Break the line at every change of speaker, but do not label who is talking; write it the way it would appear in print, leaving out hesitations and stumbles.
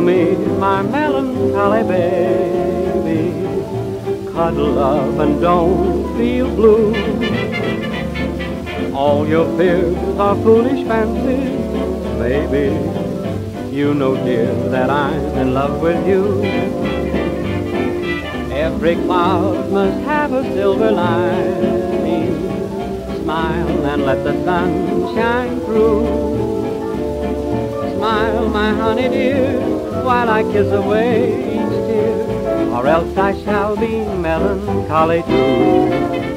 me, my melancholy baby. Cuddle up and don't feel blue. All your fears are foolish fancies, baby. You know, dear, that I'm in love with you. Every cloud must have a silver lining. Smile and let the sun shine through. Smile, my honey dear, while I kiss away each tear, or else I shall be melancholy too.